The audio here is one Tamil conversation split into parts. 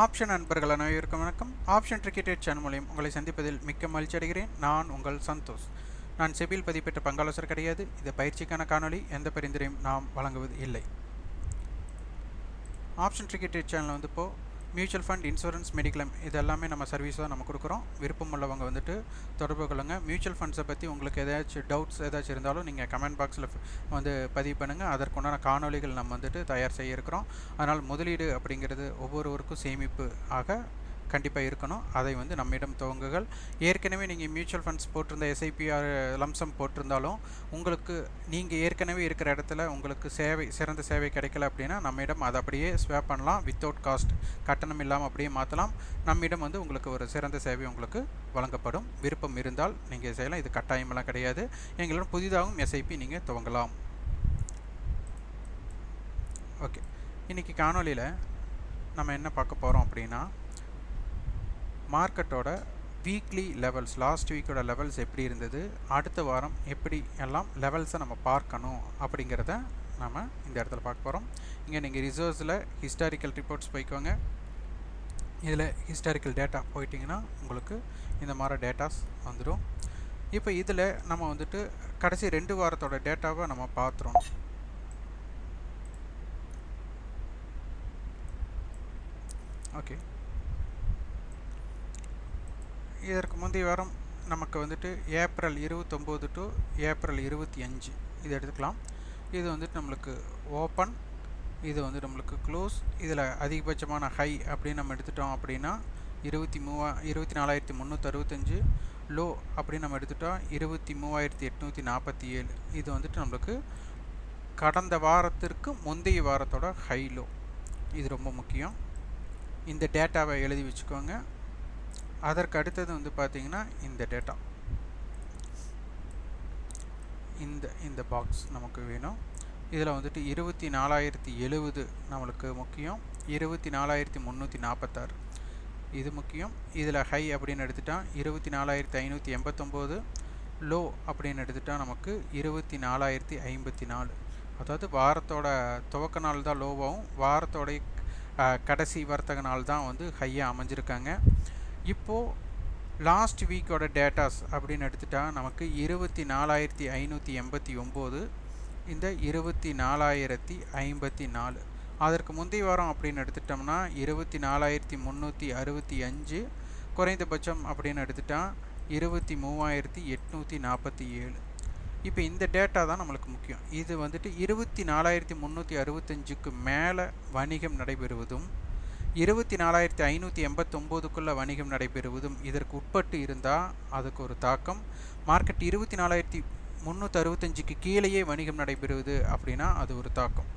ஆப்ஷன் நண்பர்கள் அனைவருக்கும் வணக்கம். ஆப்ஷன் கிரிக்கெட் சேனல் மூலியம் உங்களை சந்திப்பதில் மிக்க மகிழ்ச்சி அடைகிறேன். நான் உங்கள் சந்தோஷ். நான் செபியில் பதிப்பெற்ற பங்காலோசர் கிடையாது. இது பயிற்சிக்கான காணொலி. எந்த பரிந்துரையும் நாம் வழங்குவது இல்லை. ஆப்ஷன் கிரிக்கெட் சேனல் வந்து இப்போது மியூச்சுவல் ஃபண்ட், இன்சூரன்ஸ், மெடிக்ளைம் இது எல்லாமே நம்ம சர்வீஸ் தான் நம்ம கொடுக்குறோம். விருப்பம் உள்ளவங்க வந்துட்டு தொடர்பு கொள்ளுங்கள். மியூச்சுவல் ஃபண்ட்ஸை பற்றி உங்களுக்கு ஏதாச்சும் டவுட்ஸ் ஏதாச்சும் இருந்தாலும் நீங்கள் கமெண்ட் பாக்ஸில் வந்து பதிவு பண்ணுங்கள். அதற்குண்டான காணொலிகள் நம்ம வந்துட்டு தயார் செய்ய இருக்கிறோம். அதனால் முதலீடு அப்படிங்கிறது ஒவ்வொருவருக்கும் சேமிப்பு ஆக கண்டிப்பாக இருக்கணும். அதை வந்து நம்மிடம் துவங்குகள். ஏற்கனவே நீங்கள் மியூச்சுவல் ஃபண்ட்ஸ் போட்டிருந்த எஸ்ஐபிஆர் லம்சம் போட்டிருந்தாலும் உங்களுக்கு நீங்கள் ஏற்கனவே இருக்கிற இடத்துல உங்களுக்கு சிறந்த சேவை கிடைக்கல அப்படின்னா நம்மிடம் அதை அப்படியே ஸ்வாப் பண்ணலாம். வித்தவுட் காஸ்ட், கட்டணம் இல்லாமல் அப்படியே மாற்றலாம். நம்மிடம் வந்து உங்களுக்கு ஒரு சிறந்த சேவை உங்களுக்கு வழங்கப்படும். விருப்பம் இருந்தால் நீங்கள் செய்யலாம். இது கட்டாயமெல்லாம் கிடையாது. எங்களிடம் புதிதாகவும் எஸ்ஐபி நீங்கள் துவங்கலாம். ஓகே, இன்றைக்கி காணொலியில் நம்ம என்ன பார்க்க போகிறோம் அப்படின்னா, மார்க்கெட்டோட வீக்லி லெவல்ஸ், லாஸ்ட் வீக்கோட லெவல்ஸ் எப்படி இருந்தது, அடுத்த வாரம் எப்படி எல்லாம் லெவல்ஸை நம்ம பார்க்கணும் அப்படிங்கிறத நம்ம இந்த இடத்துல பார்க்க போகிறோம். இங்கே நீங்கள் ரிசர்வ்ஸில் ஹிஸ்டாரிக்கல் ரிப்போர்ட்ஸ் போய்க்கோங்க. இதில் ஹிஸ்டாரிக்கல் டேட்டா போயிட்டிங்கன்னா உங்களுக்கு இந்த மாதிரி டேட்டாஸ் வந்துடும். இப்போ இதில் நம்ம வந்துட்டு கடைசி 2 வாரத்தோட டேட்டாவை நம்ம பார்த்துறோம். ஓகே, இதற்கு முந்தைய வாரம் நமக்கு வந்துட்டு ஏப்ரல் 29 டு ஏப்ரல் 25 இது எடுத்துக்கலாம். இது வந்துட்டு நம்மளுக்கு ஓப்பன், இது வந்து நம்மளுக்கு க்ளோஸ். இதில் அதிகபட்சமான ஹை அப்படின்னு நம்ம எடுத்துட்டோம் அப்படின்னா 24,365. லோ அப்படின்னு நம்ம எடுத்துட்டோம் 23,847. இது வந்துட்டு நம்மளுக்கு கடந்த வாரத்திற்கு முந்தைய வாரத்தோட ஹை லோ. இது ரொம்ப முக்கியம். இந்த டேட்டாவை எழுதி வச்சுக்கோங்க. அதற்கு அடுத்தது வந்து பார்த்திங்கன்னா இந்த டேட்டா, இந்த பாக்ஸ் நமக்கு வேணும். இதில் வந்துட்டு 24,070 நம்மளுக்கு முக்கியம். 24,346 இது முக்கியம். இதில் ஹை அப்படின்னு எடுத்துட்டால் 24,589. லோ அப்படின்னு எடுத்துட்டால் நமக்கு 24,054. அதாவது வாரத்தோட துவக்க நாள் தான் லோவாகவும் வாரத்தோடைய கடைசி வர்த்தக நாள் தான் வந்து ஹையாக அமைஞ்சிருக்காங்க. இப்போது லாஸ்ட் வீக்கோட டேட்டாஸ் அப்படின்னு எடுத்துட்டால் நமக்கு 24,589, இந்த 24,054. அதற்கு முந்தைய வாரம் அப்படின்னு எடுத்துட்டோம்னா 24,365. குறைந்தபட்சம் அப்படின்னு எடுத்துட்டால் 23,847. இப்போ இந்த டேட்டா தான் நம்மளுக்கு முக்கியம். இது வந்துட்டு 24,365க்கு மேலே வணிகம் நடைபெறுவதும் 24,589க்குள்ளே வணிகம் நடைபெறுவதும் இதற்கு உட்பட்டு இருந்தால் அதுக்கு ஒரு தாக்கம். மார்க்கெட் 24,365க்கு கீழேயே வணிகம் நடைபெறுவது அப்படின்னா அது ஒரு தாக்கம்.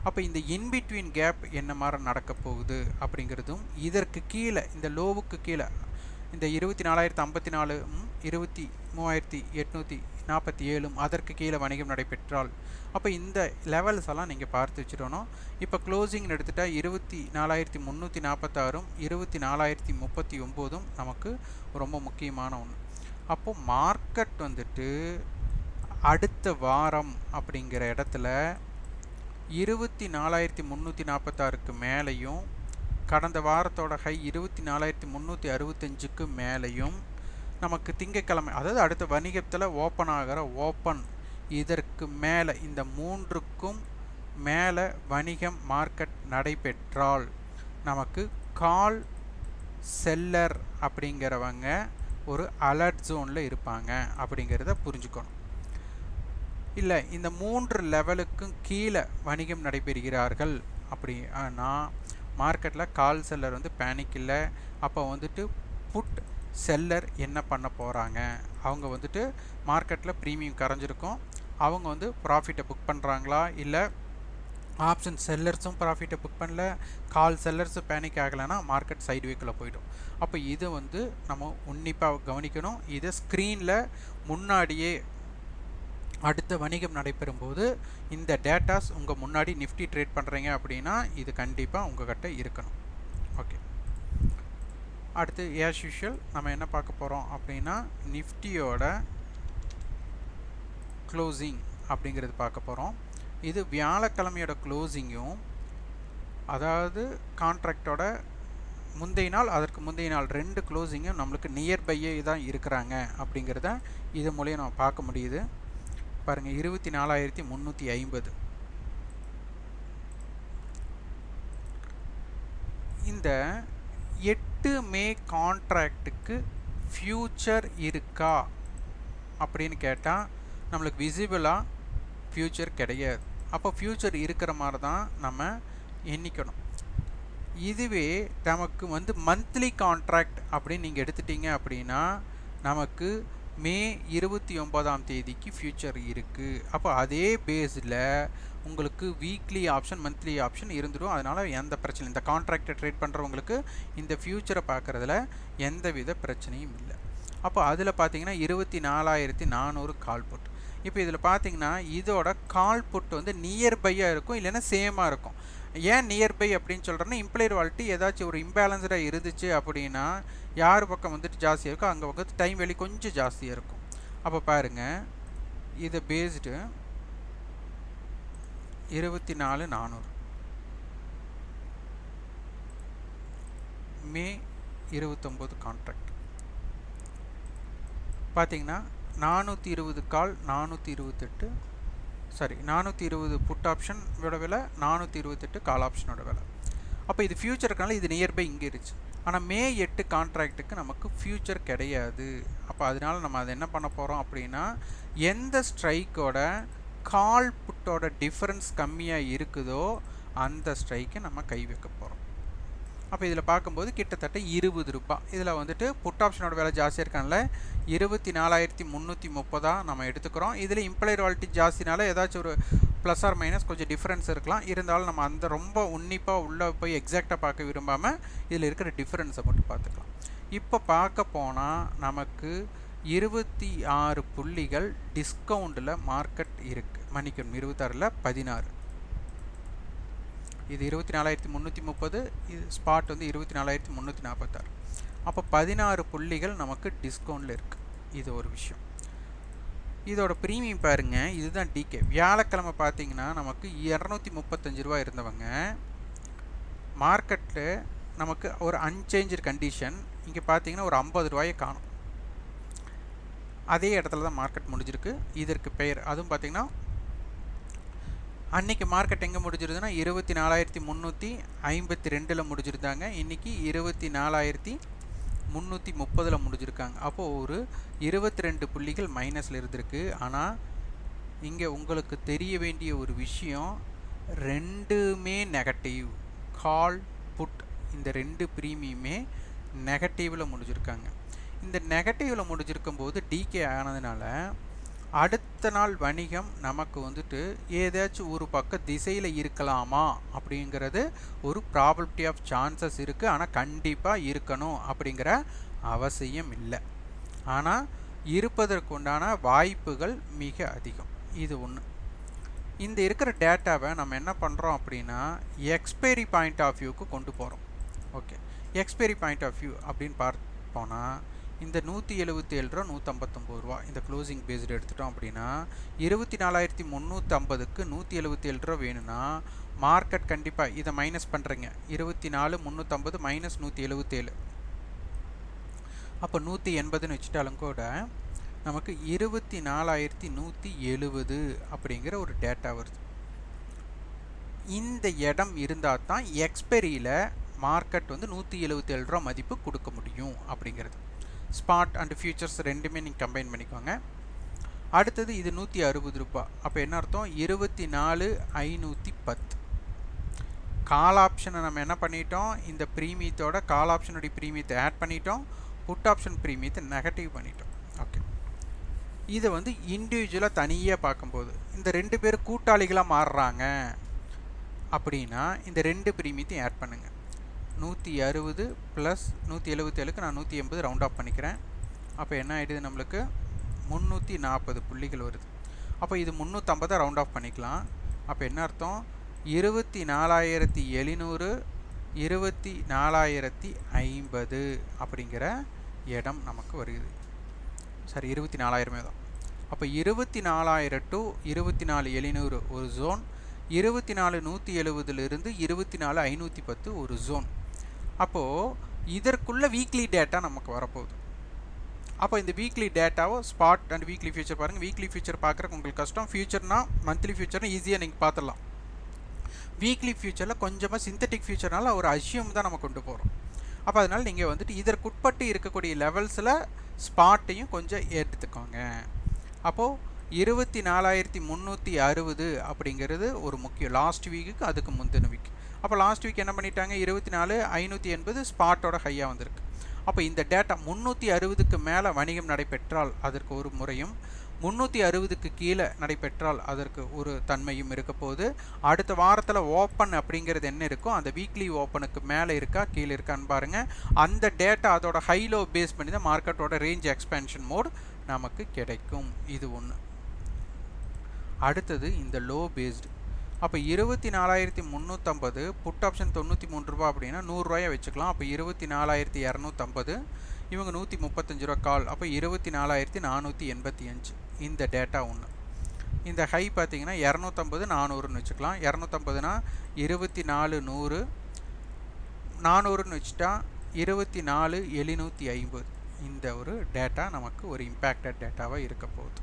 அப்போ இந்த இன்பிட்வீன் கேப் என்ன மாதிரி நடக்க போகுது அப்படிங்கிறதும், இதற்கு கீழே இந்த லோவுக்கு கீழே இந்த 24,054 23,847 அதற்கு கீழே வணிகம் நடைபெற்றால் அப்போ இந்த லெவல்ஸ் எல்லாம் நீங்கள் பார்த்து வச்சுடணும். இப்போ க்ளோசிங்னு எடுத்துட்டால் 24,346, 24,039 நமக்கு ரொம்ப முக்கியமான ஒன்று. அப்போது மார்க்கெட் வந்துட்டு அடுத்த வாரம் அப்படிங்கிற இடத்துல 24,346க்கு மேலேயும் கடந்த வாரத்தோட ஹை 24,365க்கு மேலேயும் நமக்கு திங்கட்கிழமை, அதாவது அடுத்த வணிகத்தில் ஓப்பன் ஆகிற ஓப்பன் இதற்கு மேலே இந்த 3க்கும் மேலே வணிகம் மார்க்கெட் நடைபெற்றால் நமக்கு கால் செல்லர் அப்படிங்கிறவங்க ஒரு அலர்ட் ஜோனில் இருப்பாங்க அப்படிங்கிறத புரிஞ்சுக்கணும். இல்லை இந்த 3 லெவலுக்கும் கீழே வணிகம் நடைபெறுகிறார்கள் அப்படின்னா மார்க்கெட்டில் கால் செல்லர் வந்து பேனிக் இல்லை. அப்போ வந்துட்டு புட் செல்லர் என்ன பண்ண போகிறாங்க, அவங்க வந்துட்டு மார்க்கெட்டில் ப்ரீமியம் கரைஞ்சிருக்கும், அவங்க வந்து ப்ராஃபிட்டை புக் பண்ணுறாங்களா, இல்லை ஆப்ஷன் செல்லர்ஸும் ப்ராஃபிட்டை புக் பண்ணல, கால் செல்லர்ஸும் பேனிக் ஆகலைன்னா மார்க்கெட் சைடு வீக்கில் போய்டும். அப்போ இதை வந்து நம்ம உன்னிப்பாக கவனிக்கணும். இதை ஸ்க்ரீனில் முன்னாடியே அடுத்த வணிகம் நடைபெறும்போது இந்த டேட்டாஸ் உங்கள் முன்னாடி நிஃப்டி ட்ரேட் பண்ணுறீங்க அப்படின்னா இது கண்டிப்பாக உங்கள்கிட்ட இருக்கணும். ஓகே, அடுத்து ஆஸ் யூஷுவல் நம்ம என்ன பார்க்க போகிறோம் அப்படின்னா நிஃப்டியோட க்ளோசிங் அப்படிங்கிறது பார்க்க போகிறோம். இது வியாழக்கிழமையோட க்ளோசிங்கும், அதாவது கான்ட்ராக்டோட முந்தைய நாள் அதற்கு முந்தைய நாள் 2 க்ளோசிங்கும் நம்மளுக்கு நியர்பையே தான் இருக்கிறாங்க அப்படிங்கிறத இது மூலியம் நம்ம பார்க்க முடியுது. பாருங்கள் 24,350. இந்த 8 மே கான்ட்ராக்டுக்கு ஃபியூச்சர் இருக்கா அப்படின்னு கேட்டால் நம்மளுக்கு விசிபிளாக ஃபியூச்சர் கிடையாது. அப்போ ஃபியூச்சர் இருக்கிற மாதிரி தான் நம்ம எண்ணிக்கணும். இதுவே நமக்கு வந்து மந்த்லி கான்ட்ராக்ட் அப்படின்னு நீங்கள் எடுத்துட்டீங்க அப்படின்னா நமக்கு மே 29ஆம் தேதிக்கு ஃபியூச்சர் இருக்குது. அப்போ அதே பேஸில் உங்களுக்கு வீக்லி ஆப்ஷன் மந்த்லி ஆப்ஷன் இருந்துடும். அதனால் எந்த பிரச்சனையும் இந்த கான்ட்ராக்டை ட்ரேட் பண்ணுறவங்களுக்கு இந்த ஃபியூச்சரை பார்க்குறதுல எந்த வித பிரச்சனையும் இல்லை. அப்போ அதில் பார்த்தீங்கன்னா 24,400 கால் புட். இப்போ இதில் பார்த்தீங்கன்னா இதோட கால் புட் வந்து நியர்பையாக இருக்கும், இல்லைன்னா சேமாக இருக்கும். ஏன் நியர்பை அப்படின்னு சொல்கிறேன்னா இம்ப்ளைடு வாலிட்டி ஏதாச்சும் ஒரு இம்பேலன்ஸ்டாக இருந்துச்சு அப்படின்னா யார் பக்கம் வந்துட்டு ஜாஸ்தியாக இருக்கோ அங்கே பக்கத்து டைம் வேல்யூ கொஞ்சம் ஜாஸ்தியாக இருக்கும். அப்போ பாருங்கள் இது பேஸ்டு 24,400 மே 29 கான்ட்ராக்ட் பார்த்தீங்கன்னா 420 கால் 428 420 புட் ஆப்ஷனோட விலை 428 கால் ஆப்ஷனோட விலை. அப்போ இது ஃபியூச்சருக்கான இது நியர்பை இங்கே இருந்துச்சு. ஆனால் மே 8 கான்ட்ராக்டுக்கு நமக்கு ஃபியூச்சர் கிடையாது. அப்போ அதனால நம்ம அதை என்ன பண்ண போகிறோம் அப்படின்னா எந்த ஸ்ட்ரைக்கோட கால் புட்டோட டிஃப்ரென்ஸ் கம்மியாக இருக்குதோ அந்த ஸ்ட்ரைக்கை நம்ம கை வைக்க போகிறோம். அப்போ இதில் பார்க்கும்போது கிட்டத்தட்ட 20 ரூபாய். இதில் வந்துட்டு புட் ஆப்ஷனோட விலை ஜாஸ்தியாக இருக்கான்ல 24,330 நம்ம எடுத்துக்கிறோம். இதில் இம்ப்ளைடு வாலிட்டி ஜாஸ்தினால ஏதாச்சும் ஒரு ப்ளஸ் ஆர் மைனஸ் கொஞ்சம் டிஃப்ரென்ஸ் இருக்கலாம். இருந்தாலும் நம்ம அந்த ரொம்ப உன்னிப்பாக உள்ளே போய் எக்ஸாக்டாக பார்க்க விரும்பாமல் இதில் இருக்கிற டிஃப்ரென்ஸை மட்டும் பார்த்துக்கலாம். இப்போ பார்க்க போனால் நமக்கு 26 புள்ளிகள் டிஸ்கவுண்டில் மார்க்கெட் இருக்குது. மன்னிக்கணும் 26ல் 16. இது 24,330, இது ஸ்பாட் வந்து 24,346. அப்போ 16 புள்ளிகள் நமக்கு டிஸ்கவுண்டில் இருக்குது. இது ஒரு விஷயம். இதோட ப்ரீமியம் பாருங்கள், இதுதான் டிகே. வியாழக்கிழமை பார்த்தீங்கன்னா நமக்கு 235 ரூபா இருந்தவங்க மார்க்கெட்டில் நமக்கு ஒரு அன்சேஞ்சு கண்டிஷன். இங்கே பார்த்தீங்கன்னா ஒரு 50 ரூபாயை காணும். அதே இடத்துல தான் மார்க்கெட் முடிஞ்சிருக்கு. இதற்கு பெயர் அதுவும் பார்த்தீங்கன்னா அன்றைக்கி மார்க்கெட் எங்கே முடிஞ்சிருதுன்னா 24,352 முடிஞ்சிருந்தாங்க. இன்றைக்கி 24,330 முடிஞ்சிருக்காங்க. அப்போது ஒரு 22 புள்ளிகள் மைனஸில் இருந்திருக்கு. ஆனால் இங்கே உங்களுக்கு தெரிய வேண்டிய ஒரு விஷயம், ரெண்டுமே நெகட்டிவ். கால் புட் இந்த 2 ப்ரீமியமே நெகட்டிவில் முடிஞ்சிருக்காங்க. இந்த நெகட்டிவில் முடிஞ்சிருக்கும் போது டிகே ஆனதுனால அடுத்த நாள் வணிகம் நமக்கு வந்துட்டு ஏதாச்சும் ஒரு பக்க திசையில் இருக்கலாமா அப்படிங்கிறது ஒரு ப்ராபபிலிட்டி ஆஃப் சான்சஸ் இருக்குது. ஆனால் கண்டிப்பாக இருக்கணும் அப்படிங்கிற அவசியம் இல்லை. ஆனால் இருப்பதற்குண்டான வாய்ப்புகள் மிக அதிகம். இது ஒன்று. இந்த இருக்கிற டேட்டாவை நம்ம என்ன பண்ணுறோம் அப்படின்னா எக்ஸ்பைரி பாயிண்ட் ஆஃப் வியூக்கு கொண்டு போகிறோம். Okay, expiry point of view அப்படின்னு பார்த்தோன்னா இந்த 177 ரூபா 159 ரூபா இந்த க்ளோசிங் பேஸ்டு எடுத்துட்டோம் அப்படின்னா 24,350க்கு 177 ரூபா வேணும்னா மார்க்கெட் கண்டிப்பாக இதை மைனஸ் பண்ணுறீங்க. 24,350 மைனஸ் 177, அப்போ 180ன்னு வச்சுட்டாலும் கூட நமக்கு 24,170 அப்படிங்கிற ஒரு டேட்டா வருது. இந்த இடம் இருந்தால் தான் எக்ஸ்பெரியில் மார்க்கெட் வந்து 177 ரூபா மதிப்பு கொடுக்க முடியும் அப்படிங்கிறது. ஸ்பாட் அண்ட் ஃபியூச்சர்ஸ் ரெண்டுமே நீங்கள் கம்பைன் பண்ணிக்கோங்க. அடுத்தது இது 160 ரூபா. அப்போ என்ன அர்த்தம்? 24,510. கால் ஆப்ஷனை நம்ம என்ன பண்ணிட்டோம், இந்த ப்ரீமியத்தோட கால் ஆப்ஷனுடைய ப்ரீமியத்தை ஆட் பண்ணிட்டோம், புட் ஆப்ஷன் ப்ரீமியத்தை நெகட்டிவ் பண்ணிட்டோம். ஓகே, இதை வந்து இண்டிவிஜுவலாக தனியாக பார்க்கும்போது இந்த 2 பேர் கூட்டாளிகளாக மாறுறாங்க அப்படின்னா இந்த 2 ப்ரீமியத்தையும் ஆட் பண்ணுங்கள். 160 ப்ளஸ் 177க்கு நான் 180 ரவுண்ட் ஆஃப் பண்ணிக்கிறேன். அப்போ என்ன ஆகிடுது, நம்மளுக்கு 340 புள்ளிகள் வருது. அப்போ இது 350 ரவுண்ட் ஆஃப் பண்ணிக்கலாம். அப்போ என்ன அர்த்தம், 24,700 24,050 அப்படிங்கிற இடம் நமக்கு வருது. சரி, 24,000 தான். அப்போ 24,000 டு 24,700 ஒரு ஜோன், 24,170 24,510 ஒரு ஜோன். அப்போது இதற்குள்ள வீக்லி டேட்டா நமக்கு வரப்போகுது. அப்போ இந்த வீக்லி டேட்டாவை ஸ்பாட் அண்ட் வீக்லி ஃபியூச்சர் பாருங்கள். வீக்லி ஃபியூச்சர் பார்க்குறக்கு உங்களுக்கு கஷ்டம், ஃபியூச்சர்னா மந்த்லி ஃபியூச்சர்னா ஈஸியாக நீங்கள் பார்த்துடலாம். வீக்லி ஃபியூச்சரில் கொஞ்சமாக சிந்தட்டிக் ஃபியூச்சர்னால ஒரு அஷ்யூம் தான் நம்ம கொண்டு போகிறோம். அப்போ அதனால் நீங்கள் வந்துட்டு இதற்குட்பட்டு இருக்கக்கூடிய லெவல்ஸில் ஸ்பாட்டையும் கொஞ்சம் எடுத்துக்கோங்க. அப்போது 24,360 அப்படிங்கிறது ஒரு முக்கியம். லாஸ்ட் வீக்குக்கு அதுக்கு முந்தின வீக். அப்போ லாஸ்ட் வீக் என்ன பண்ணிட்டாங்க, 24,580 ஸ்பாட்டோட ஹையாக வந்திருக்கு. அப்போ இந்த டேட்டா 360க்கு மேலே வணிகம் நடைபெற்றால் அதற்கு ஒரு முறையும், 360க்கு கீழே நடைபெற்றால் அதற்கு ஒரு தன்மையும் இருக்க போது. அடுத்த வாரத்தில் ஓப்பன் அப்படிங்கிறது என்ன இருக்கோ அந்த வீக்லி ஓப்பனுக்கு மேலே இருக்கா கீழே இருக்கான்னு பாருங்கள். அந்த டேட்டா அதோட ஹைலோ பேஸ் பண்ணி தான் மார்க்கெட்டோட ரேஞ்ச் எக்ஸ்பென்ஷன் மோட் நமக்கு கிடைக்கும். இது ஒன்று. அடுத்தது இந்த லோ பேஸ்டு. அப்போ 24,350 புட் ஆப்ஷன் 93 ரூபா அப்படின்னா 100 ரூபாயை வச்சுக்கலாம். அப்போ 24,250, இவங்க 135 ரூபா கால், அப்போ 24,485. இந்த டேட்டா ஒன்று. இந்த ஹை பார்த்தீங்கன்னா 250 400ன்னு வச்சுக்கலாம். 250னா 24,100, 400ன்னு வச்சுட்டா 24,750. இந்த ஒரு டேட்டா நமக்கு ஒரு இம்பேக்டட் டேட்டாவாக இருக்க போகுது.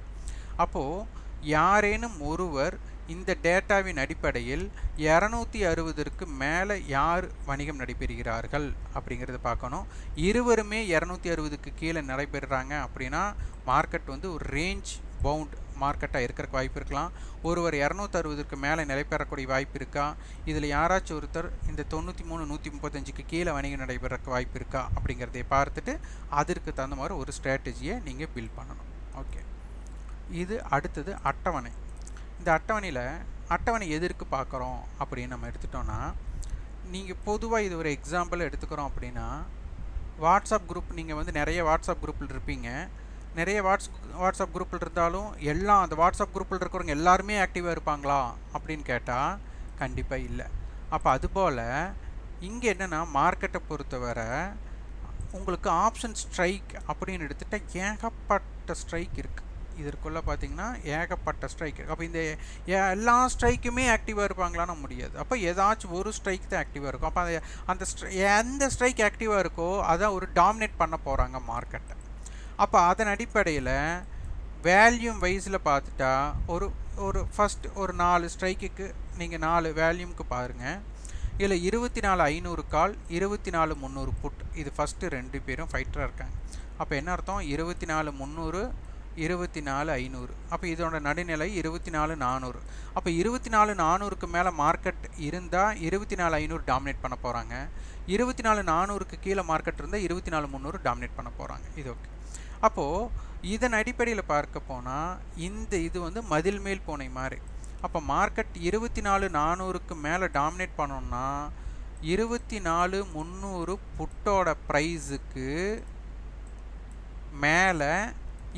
அப்போது யாரேனும் ஒருவர் இந்த டேட்டாவின் அடிப்படையில் 260ற்கு மேலே யார் வணிகம் நடைபெறுகிறார்கள் அப்படிங்கிறத பார்க்கணும். இருவருமே 260க்கு கீழே நடைபெறுறாங்க அப்படின்னா மார்க்கெட் வந்து ஒரு ரேஞ்ச் பவுண்ட் மார்க்கெட்டாக இருக்கிறக்கு வாய்ப்பு இருக்கலாம். ஒருவர் 260ற்கு மேலே நிலைபெறக்கூடிய வாய்ப்பு இருக்கா, இதில் யாராச்சும் ஒருத்தர் இந்த 93 135க்கு கீழே வணிகம் நடைபெறக்கு வாய்ப்பு இருக்கா அப்படிங்கிறதை பார்த்துட்டு அதற்கு தகுந்த மாதிரி ஒரு ஸ்ட்ராட்டஜியை நீங்கள் பில்ட் பண்ணணும். ஓகே, இது அடுத்தது அட்டவணை. இந்த அட்டவணை எதற்கு பார்க்குறோம் அப்படின்னு நம்ம எடுத்துட்டோன்னா, நீங்கள் பொதுவாக இது ஒரு எக்ஸாம்பிள் எடுத்துக்கிறோம் அப்படின்னா, வாட்ஸ்அப் குரூப், நீங்கள் வந்து நிறைய வாட்ஸ்அப் குரூப்பில் இருப்பீங்க. நிறைய வாட்ஸ்அப் குரூப்பில் இருந்தாலும் எல்லாம் அந்த வாட்ஸ்அப் குரூப்பில் இருக்கிறவங்க எல்லாருமே ஆக்டிவாக இருப்பாங்களா அப்படின்னு கேட்டால் கண்டிப்பாக இல்லை. அப்போ அதுபோல் இங்கே என்னென்னா மார்க்கெட்டை பொறுத்தவரை உங்களுக்கு ஆப்ஷன் ஸ்ட்ரைக் அப்படின்னு எடுத்துகிட்டால் ஏகப்பட்ட ஸ்ட்ரைக் இருக்குது. இதற்குள்ளே பார்த்தீங்கன்னா ஏகப்பட்ட ஸ்ட்ரைக். அப்போ இந்த எல்லா ஸ்ட்ரைக்குமே ஆக்டிவாக இருப்பாங்களான்னு முடியாது. அப்போ ஏதாச்சும் ஒரு ஸ்ட்ரைக் தான் ஆக்டிவாக இருக்கும். அப்போ அந்த எந்த ஸ்ட்ரைக் ஆக்டிவாக இருக்கோ அதான் ஒரு டாமினேட் பண்ண போகிறாங்க மார்க்கெட்டை. அப்போ அதன் அடிப்படையில் வேல்யூம் வைஸில் பார்த்துட்டா ஒரு ஃபஸ்ட் ஒரு 4 ஸ்ட்ரைக்குக்கு நீங்கள் 4 வேல்யூமுக்கு பாருங்கள். இதில் 24,500 கால், 24,300 புட். இது ஃபஸ்ட்டு 2 பேரும் ஃபைட்டராக இருக்காங்க. அப்போ என்ன அர்த்தம், 24,300 24,500. அப்போ இதோட நடுநிலை 24,400. அப்போ 24,400க்கு மேலே மார்க்கெட் இருந்தால் 24,500 டாமினேட் பண்ண போகிறாங்க. 24,400க்கு கீழே மார்க்கெட் இருந்தால் 24,300 டாமினேட் பண்ண போகிறாங்க. இது ஓகே. அப்போது இதன் அடிப்படையில் பார்க்க போனால் இது வந்து மதில் மேல் பூனை மாதிரி. அப்போ மார்க்கெட் 24,400க்கு மேலே டாமினேட் பண்ணோம்னா 24,300 புட்டோட ப்ரைஸுக்கு மேலே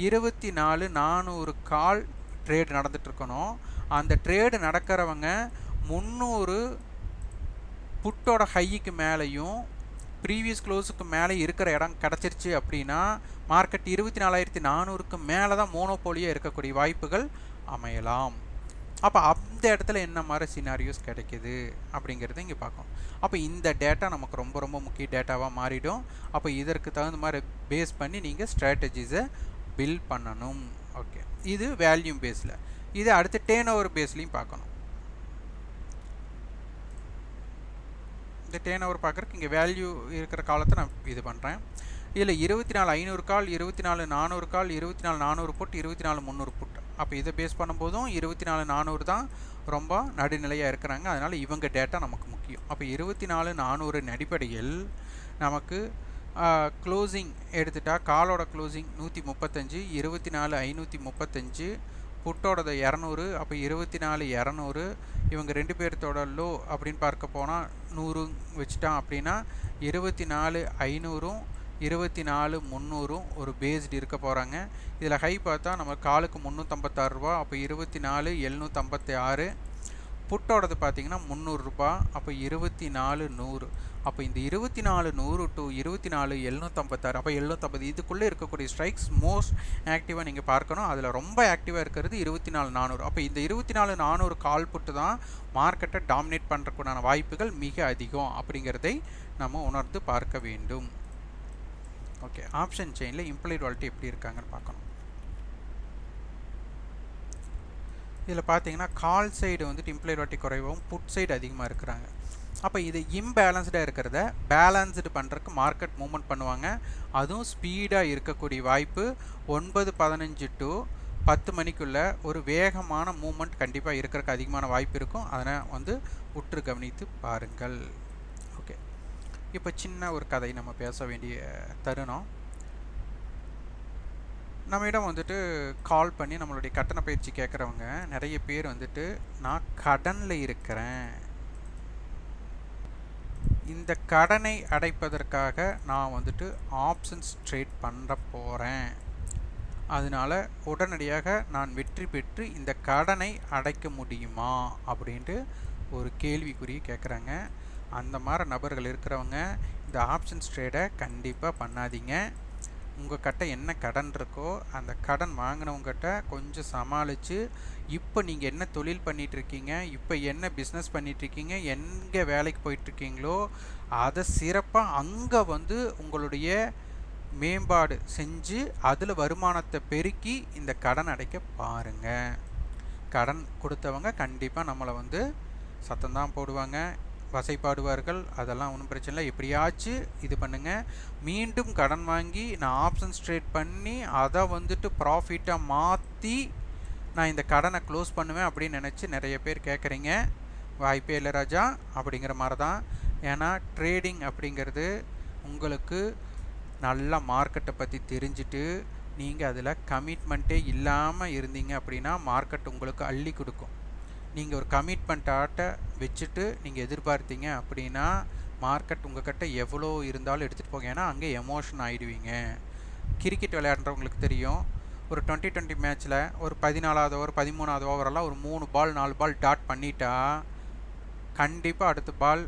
24,400 கால் ட்ரேடு நடந்துகிட்ருக்கணும். அந்த ட்ரேடு நடக்கிறவங்க 300 புட்டோட ஹைக்கு மேலேயும் ப்ரீவியஸ் க்ளோஸுக்கு மேலே இருக்கிற இடம் கிடச்சிருச்சு அப்படின்னா மார்க்கெட் 24,400க்கு மேலே தான் மோனோபோலியாக இருக்கக்கூடிய வாய்ப்புகள் அமையலாம். அப்போ அந்த இடத்துல என்ன மாதிரி சினாரியோஸ் கிடைக்கிது அப்படிங்கிறத இங்கே பார்க்கணும். அப்போ இந்த டேட்டா நமக்கு ரொம்ப ரொம்ப முக்கிய டேட்டாவாக மாறிடும். அப்போ இதற்கு தகுந்த மாதிரி பேஸ் பண்ணி நீங்கள் ஸ்ட்ராட்டஜிஸை பில்ட் பண்ணணும். ஓகே, இது வேல்யூம் பேஸில். இது அடுத்து டேர்ன் ஓவர் பேஸ்லையும் பார்க்கணும். இந்த டேர்ன் ஓவர் பார்க்குறதுக்கு இங்கே வேல்யூ இருக்கிற காலத்தை நான் இது பண்ணுறேன். இதில் 24,500 கால், 24,400 கால், 24,400 புட், 24,300 புட். அப்போ இதை பேஸ் பண்ணும்போதும் 24,400 தான் ரொம்ப நடுநிலையாக இருக்கிறாங்க. அதனால் இவங்க டேட்டா நமக்கு முக்கியம். அப்போ 24,400 அடிப்படையில் நமக்கு க்ளோசிங் எடுத்துட்டால் காலோட க்ளோசிங் 135, 24,535, புட்டோடது 200. அப்போ 24,200. இவங்க 2 பேர்த்தோட லோ அப்படின்னு பார்க்க போனால் 100 வச்சுட்டான் அப்படின்னா 24,500ம் 24,300ம் ஒரு பேஸ்டு இருக்க போகிறாங்க. இதில் ஹை பார்த்தா நம்ம காலுக்கு 356 ரூபா. அப்போ 24,756. புட்டோடது பார்த்தீங்கன்னா ரூ. 300. அப்போ 24,100. அப்போ இந்த 24,100 டு 24,756, அப்போ 750 இதுக்குள்ளே இருக்கக்கூடிய ஸ்ட்ரைக்ஸ் மோஸ்ட் ஆக்டிவாக நீங்கள் பார்க்கணும். அதில் ரொம்ப ஆக்டிவாக இருக்கிறது 24,400. அப்போ இந்த 24,400 கால் புட்டு தான் மார்க்கெட்டை டாமினேட் பண்ணுறதுக்குண்டான வாய்ப்புகள் மிக அதிகம் அப்படிங்கிறதை நம்ம உணர்ந்து பார்க்க வேண்டும். ஓகே, ஆப்ஷன் செயினில் இம்ப்ளைட் வாலிட்டி எப்படி இருக்காங்கன்னு பார்க்கணும். இதில் பார்த்தீங்கன்னா கால் சைடு வந்துட்டு இம்ப்ளைட் வாலிட்டி குறைவாகவும் புட் சைடு அதிகமாக இருக்கிறாங்க. அப்போ இது இம்பேலன்ஸ்டாக இருக்கிறத பேலன்ஸ்டு பண்ணுறதுக்கு மார்க்கெட் மூவ்மெண்ட் பண்ணுவாங்க. அதுவும் ஸ்பீடாக இருக்கக்கூடிய வாய்ப்பு 9:15 டு 10 மணிக்குள்ளே ஒரு வேகமான மூவ்மெண்ட் கண்டிப்பாக இருக்கிறதுக்கு அதிகமான வாய்ப்பு இருக்கும். அதனை வந்து உற்று கவனித்து பாருங்கள். ஓகே, இப்போ சின்ன ஒரு கதை நம்ம பேச வேண்டிய தருணம். நம்மிடம் வந்துட்டு கால் பண்ணி நம்மளுடைய கட்டண பயிற்சி கேட்குறவங்க நிறைய பேர் வந்துட்டு நான் கடனில் இருக்கிறேன், இந்த கடனை அடைப்பதற்காக நான் வந்துட்டு ஆப்ஷன்ஸ் ட்ரேட் பண்ண போகிறேன், அதனால் உடனடியாக நான் வெற்றி பெற்று இந்த கடனை அடைக்க முடியுமா அப்படின்ட்டு ஒரு கேள்விக்குறி கேட்குறாங்க. அந்த மாதிரி நபர்கள் இருக்கிறவங்க இந்த ஆப்ஷன்ஸ் ட்ரேடை கண்டிப்பாக பண்ணாதீங்க. உங்கள் கிட்ட என்ன கடன் இருக்கோ அந்த கடன் வாங்கினவங்ககிட்ட கொஞ்சம் சமாளித்து, இப்போ நீங்கள் என்ன தொழில் பண்ணிகிட்ருக்கீங்க, இப்போ என்ன பிஸ்னஸ் பண்ணிகிட்ருக்கீங்க, எங்கே வேலைக்கு போயிட்டுருக்கீங்களோ அதை சிறப்பாக அங்கே வந்து உங்களுடைய மேம்பாடு செஞ்சு அதில் வருமானத்தை பெருக்கி இந்த கடன் அடைக்க பாருங்கள். கடன் கொடுத்தவங்க கண்டிப்பாக நம்மளை வந்து சத்தம்தான் போடுவாங்க, வசைப்பாடுவார்கள். அதெல்லாம் ஒன்றும் பிரச்சனை இல்லை. எப்படியாச்சும் இது பண்ணுங்கள். மீண்டும் கடன் வாங்கி நான் ஆப்ஷன்ஸ் ட்ரேட் பண்ணி அதை வந்துட்டு ப்ராஃபிட்டாக மாற்றி நான் இந்த கடனை க்ளோஸ் பண்ணுவேன் அப்படின்னு நினச்சி நிறைய பேர் கேட்குறீங்க. வாய்ப்பே இல்லை ராஜா அப்படிங்கிற மாதிரி தான். ஏன்னா ட்ரேடிங் அப்படிங்கிறது உங்களுக்கு நல்லா மார்க்கெட்டை பற்றி தெரிஞ்சுட்டு நீங்கள் அதில் கமிட்மெண்ட்டே இல்லாமல் இருந்தீங்க அப்படின்னா மார்க்கெட் உங்களுக்கு அள்ளி கொடுக்கும். நீங்கள் ஒரு கமிட்மெண்ட் ஆட்டை வச்சுட்டு நீங்கள் எதிர்பார்த்தீங்க அப்படின்னா மார்க்கெட் உங்கள்கிட்ட எவ்வளோ இருந்தாலும் எடுத்துகிட்டு போங்க. ஏன்னா அங்கே எமோஷன் ஆகிடுவீங்க. கிரிக்கெட் விளையாடுறவங்களுக்கு தெரியும், ஒரு 2020 மேட்ச்சில் ஒரு 14வது ஓவர் 13வது ஓவரெல்லாம் ஒரு 3 பால் 4 பால் டாட் பண்ணிட்டா கண்டிப்பாக அடுத்த பால்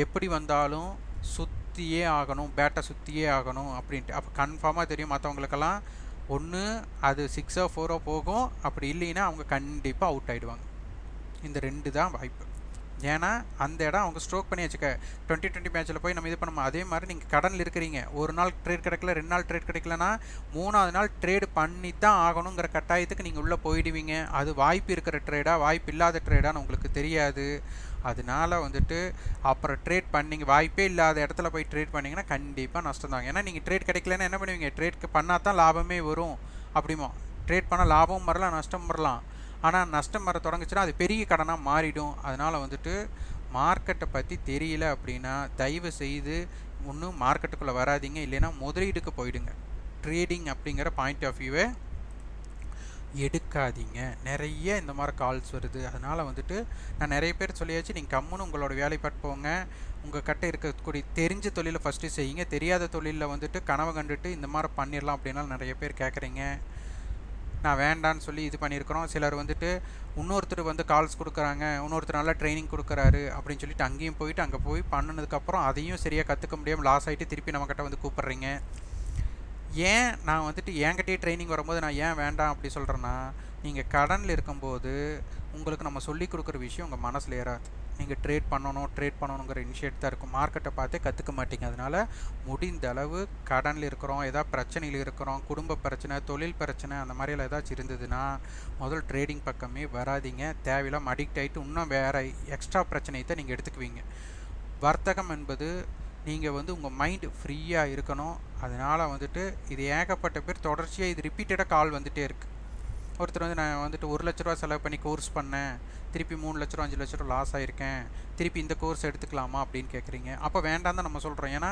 எப்படி வந்தாலும் சுற்றியே ஆகணும், பேட்டை சுற்றியே ஆகணும் அப்படின்ட்டு. அப்போ கன்ஃபார்மாக தெரியும் மற்றவங்களுக்கெல்லாம், ஒன்று அது 6ஓ 4ஓ போகும், அப்படி இல்லைன்னா அவங்க கண்டிப்பாக அவுட் ஆகிடுவாங்க. இந்த 2 தான் வாய்ப்பு. ஏன்னா அந்த இடம் அவங்க ஸ்ட்ரோக் பண்ணி வச்சுக்க. 2020 மேட்ச்சில் போய் நம்ம இது பண்ணோம். அதே மாதிரி நீங்கள் கடனில் இருக்கிறீங்க, ஒரு நாள் ட்ரேட் கிடைக்கல, 2 நாள் ட்ரேட் கிடைக்கலனா 3வது நாள் ட்ரேடு பண்ணி தான் ஆகணுங்கிற கட்டாயத்துக்கு நீங்கள் உள்ளே போயிடுவீங்க. அது வாய்ப்பு இருக்கிற ட்ரேடா வாய்ப்பு இல்லாத ட்ரேடான்னு உங்களுக்கு தெரியாது. அதனால வந்துட்டு அப்புறம் ட்ரேட் பண்ணிங்க வாய்ப்பே இல்லாத இடத்துல போய் ட்ரேட் பண்ணிங்கன்னா கண்டிப்பாக நஷ்டம் தாங்க. ஏன்னா நீங்கள் ட்ரேட் கிடைக்கலன்னா என்ன பண்ணுவீங்க, ட்ரேட் பண்ணால் தான் லாபமே வரும் அப்படிமோ. ட்ரேட் பண்ணால் லாபமும் வரலாம் நஷ்டம் வரலாம். ஆனால் நஷ்டம் வர தொடங்குச்சுன்னா அது பெரிய கடனாக மாறிடும். அதனால் வந்துட்டு மார்க்கெட்டை பற்றி தெரியல அப்படின்னா தயவு செய்து ஒன்றும் மார்க்கெட்டுக்குள்ளே வராதிங்க, இல்லைன்னா முதலீடுக்கு போயிடுங்க. ட்ரேடிங் அப்படிங்கிற பாயிண்ட் ஆஃப் வியூவை எடுக்காதீங்க. நிறைய இந்த மாதிரி கால்ஸ் வருது. அதனால் வந்துட்டு நான் நிறைய பேர் சொல்லியாச்சு, நீங்கள் கம்முன்னு உங்களோட வேலைப்பாட்டு போங்க. உங்கள் கிட்ட இருக்கக்கூடிய தெரிஞ்ச தொழிலை ஃபஸ்ட்டு செய்யுங்க. தெரியாத தொழிலில் வந்துட்டு கனவு கண்டுட்டு இந்த மாதிரி பண்ணிடலாம் அப்படின்னாலும் நிறைய பேர் கேட்குறீங்க. நான் வேண்டான்னு சொல்லி இது பண்ணியிருக்கிறோம். சிலர் வந்துட்டு இன்னொருத்தர் வந்து கால்ஸ் கொடுக்குறாங்க, இன்னொருத்தர் நல்லா ட்ரைனிங் கொடுக்குறாரு அப்படின்னு சொல்லிட்டு அங்கேயும் போயிட்டு அங்கே போய் பண்ணினதுக்கப்புறம் அதையும் சரியாக கற்றுக்க முடியாமல் லாஸ் ஆகிட்டு திருப்பி நம்மக்கிட்ட வந்து கூப்பிட்றீங்க. ஏன் நான் வந்துட்டு என்கிட்டயே ட்ரைனிங் வரும்போது நான் ஏன் வேண்டாம் அப்படி சொல்கிறேன்னா, நீங்கள் கடனில் இருக்கும்போது உங்களுக்கு நம்ம சொல்லி கொடுக்குற விஷயம் உங்கள் மனசில் ஏறாது. நீங்கள் ட்ரேட் பண்ணணுங்கிற இனிஷியேட் தான் இருக்கும். மார்க்கெட்டை பார்த்தே கற்றுக்க மாட்டீங்க. அதனால் முடிந்த அளவு கடனில் இருக்கிறோம், ஏதாவது பிரச்சனையில் இருக்கிறோம், குடும்ப பிரச்சனை, தொழில் பிரச்சனை, அந்த மாதிரிலாம் ஏதாச்சும் இருந்ததுன்னா முதல் ட்ரேடிங் பக்கமே வராதிங்க. தேவையில்லாமல் அடிக்ட் ஆகிட்டு இன்னும் வேறு எக்ஸ்ட்ரா பிரச்சனையை தான் நீங்கள் எடுத்துக்குவீங்க. வர்த்தகம் என்பது நீங்கள் வந்து உங்கள் மைண்டு ஃப்ரீயாக இருக்கணும். அதனால் வந்துட்டு இது ஏகப்பட்ட பேர் தொடர்ச்சியாக இது ரிப்பீட்டடாக கால் வந்துகிட்டே இருக்குது. ஒருத்தர் வந்து நான் வந்துட்டு 1 லட்ச ரூபா செலவு பண்ணி கோர்ஸ் பண்ணேன், திருப்பி 3 லட்ச ரூபா 5 லட்ச ரூபா லாஸ் ஆகிருக்கேன், திருப்பி இந்த கோர்ஸ் எடுத்துக்கலாமா அப்படின்னு கேட்குறீங்க. அப்போ வேண்டாம் தான் நம்ம சொல்கிறோம். ஏன்னா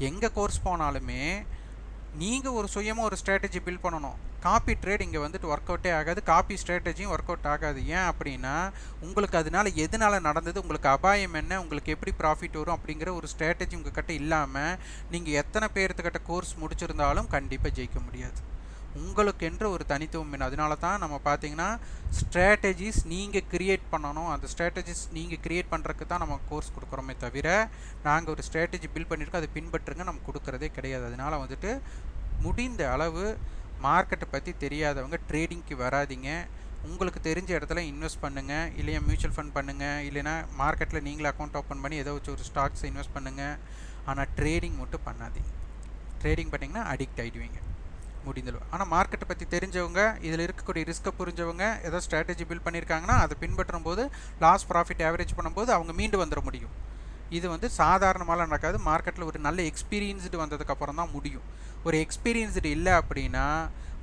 எங்கே கோர்ஸ் போனாலுமே நீங்கள் ஒரு சுயமாக ஒரு ஸ்ட்ராட்டஜி பில்ட் பண்ணணும். காப்பி ட்ரேட் இங்கே வந்துட்டு ஒர்க் அவுட்டே ஆகாது, காப்பி ஸ்ட்ராட்டஜியும் ஒர்க் அவுட் ஆகாது. ஏன் அப்படின்னா உங்களுக்கு அதனால எதனால் நடந்தது, உங்களுக்கு அபாயம் என்ன, உங்களுக்கு எப்படி ப்ராஃபிட் வரும் அப்படிங்கிற ஒரு ஸ்ட்ராட்டஜி உங்கள் கிட்ட இல்லாமல் நீங்கள் எத்தனை பேர்த்துக்கிட்ட கோர்ஸ் முடிச்சிருந்தாலும் கண்டிப்பாக ஜெயிக்க முடியாது. உங்களுக்கென்று ஒரு தனித்துவம் வேணும். அதனால தான் நம்ம பார்த்தீங்கன்னா ஸ்ட்ராட்டஜிஸ் நீங்கள் கிரியேட் பண்ணணும். அந்த ஸ்ட்ராட்டஜிஸ் நீங்கள் கிரியேட் பண்ணுறதுக்கு தான் நம்ம கோர்ஸ் கொடுக்குறோமே தவிர நாங்கள் ஒரு ஸ்ட்ராட்டஜி பில்ட் பண்ணியிருக்கோம் அதை பின்பற்றுங்க நம்ம கொடுக்குறதே கிடையாது. அதனால் வந்துட்டு முடிந்த அளவு மார்க்கெட்டை பற்றி தெரியாதவங்க ட்ரேடிங்க்கு வராதிங்க. உங்களுக்கு தெரிஞ்ச இடத்துல இன்வெஸ்ட் பண்ணுங்கள், இல்லையா மியூச்சுவல் ஃபண்ட் பண்ணுங்கள், இல்லைனா மார்க்கெட்டில் நீங்களே அக்கௌண்ட் ஓப்பன் பண்ணி ஏதோ ஒரு ஸ்டாக்ஸை இன்வெஸ்ட் பண்ணுங்கள். ஆனால் ட்ரேடிங் மட்டும் பண்ணாதீங்க. ட்ரேடிங் பண்ணிங்கன்னா அடிக்ட் ஆகிடுவீங்க முடிந்தளவு. ஆனால் மார்க்கெட்டை பற்றி தெரிஞ்சவங்க, இதில் இருக்கக்கூடிய ரிஸ்க்கை புரிஞ்சவங்க, ஏதோ ஸ்ட்ராட்டஜி பில்ட் பண்ணியிருக்காங்கன்னா அதை பின்பற்றும் போது லாஸ் ப்ராஃபிட் ஆவரேஜ் பண்ணும்போது அவங்க மீண்டு வந்துட முடியும். இது வந்து சாதாரணமாக நடக்காது. மார்க்கெட்டில் ஒரு நல்ல எக்ஸ்பீரியன்ஸ்டு வந்ததுக்கப்புறம் தான் முடியும். ஒரு எக்ஸ்பீரியன்ஸ்டு இல்லை அப்படின்னா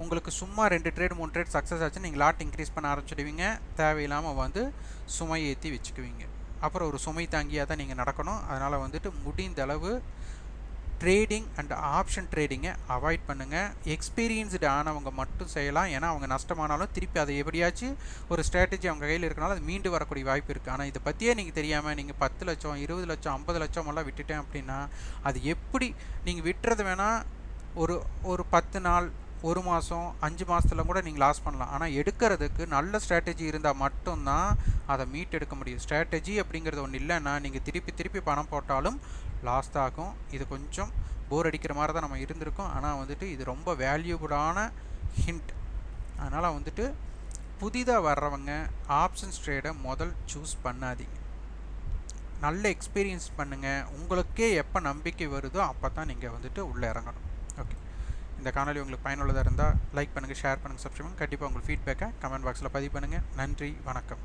உங்களுக்கு சும்மா 2 ட்ரேட் 3 ட்ரேட் சக்ஸஸ் ஆச்சு நீங்கள் லாட் இன்க்ரீஸ் பண்ண ஆரம்பிச்சிடுவீங்க. தேவையில்லாமல் வந்து சுமை ஏற்றி வச்சுக்குவீங்க. அப்புறம் ஒரு சுமை தாங்கியாக தான் நீங்கள் நடக்கணும். அதனால் வந்துட்டு முடிந்த அளவு ட்ரேடிங் அண்ட் ஆப்ஷன் ட்ரேடிங்கை அவாய்ட் பண்ணுங்கள். எக்ஸ்பீரியன்ஸ்டு ஆனவங்க மட்டும் செய்யலாம். ஏன்னா அவங்க நஷ்டமானாலும் திருப்பி அதை எப்படியாச்சும் ஒரு ஸ்ட்ராட்டஜி அவங்க கையில் இருக்கனால அது மீண்டு வரக்கூடிய வாய்ப்பு இருக்குது. ஆனால் இதை பற்றியே நீங்கள் தெரியாமல் நீங்கள் 10 லட்சம் 20 லட்சம் 50 லட்சம் எல்லாம் விட்டுட்டேன் அப்படின்னா அது எப்படி நீங்கள் விட்டுறது வேணால் ஒரு 10 நாள் 1 மாதம் 5 மாதத்தில் கூட நீங்கள் லாஸ் பண்ணலாம். ஆனால் எடுக்கிறதுக்கு நல்ல ஸ்ட்ராட்டஜி இருந்தால் மட்டும்தான் அதை மீட் எடுக்க முடியும். ஸ்ட்ராட்டஜி அப்படிங்கிறது ஒன்று இல்லைன்னா நீங்கள் திருப்பி பணம் போட்டாலும் லாஸ் தான் ஆகும். இது கொஞ்சம் போர் அடிக்கிற மாதிரி தான் நம்ம இருந்திருக்கோம். ஆனால் வந்துட்டு இது ரொம்ப வேல்யூபுளான ஹிண்ட். அதனால் வந்துட்டு புதிதாக வர்றவங்க ஆப்ஷன்ஸ் ட்ரேடை முதல் சூஸ் பண்ணாதீங்க. நல்ல எக்ஸ்பீரியன்ஸ் பண்ணுங்கள். உங்களுக்கே எப்போ நம்பிக்கை வருதோ அப்போ தான் நீங்கள் வந்துட்டு உள்ளே இறங்கணும். ஓகே, இந்த காணொலி உங்களுக்கு பயனுள்ளதாக இருந்தால் லைக் பண்ணுங்கள், ஷேர் பண்ணுங்கள், சப்ஸ்கிரைப் பண்ணுங்கள். கண்டிப்பாக உங்கள் ஃபீட்பேக்கை கமெண்ட் பாக்ஸில் பதிவு பண்ணுங்கள். நன்றி, வணக்கம்.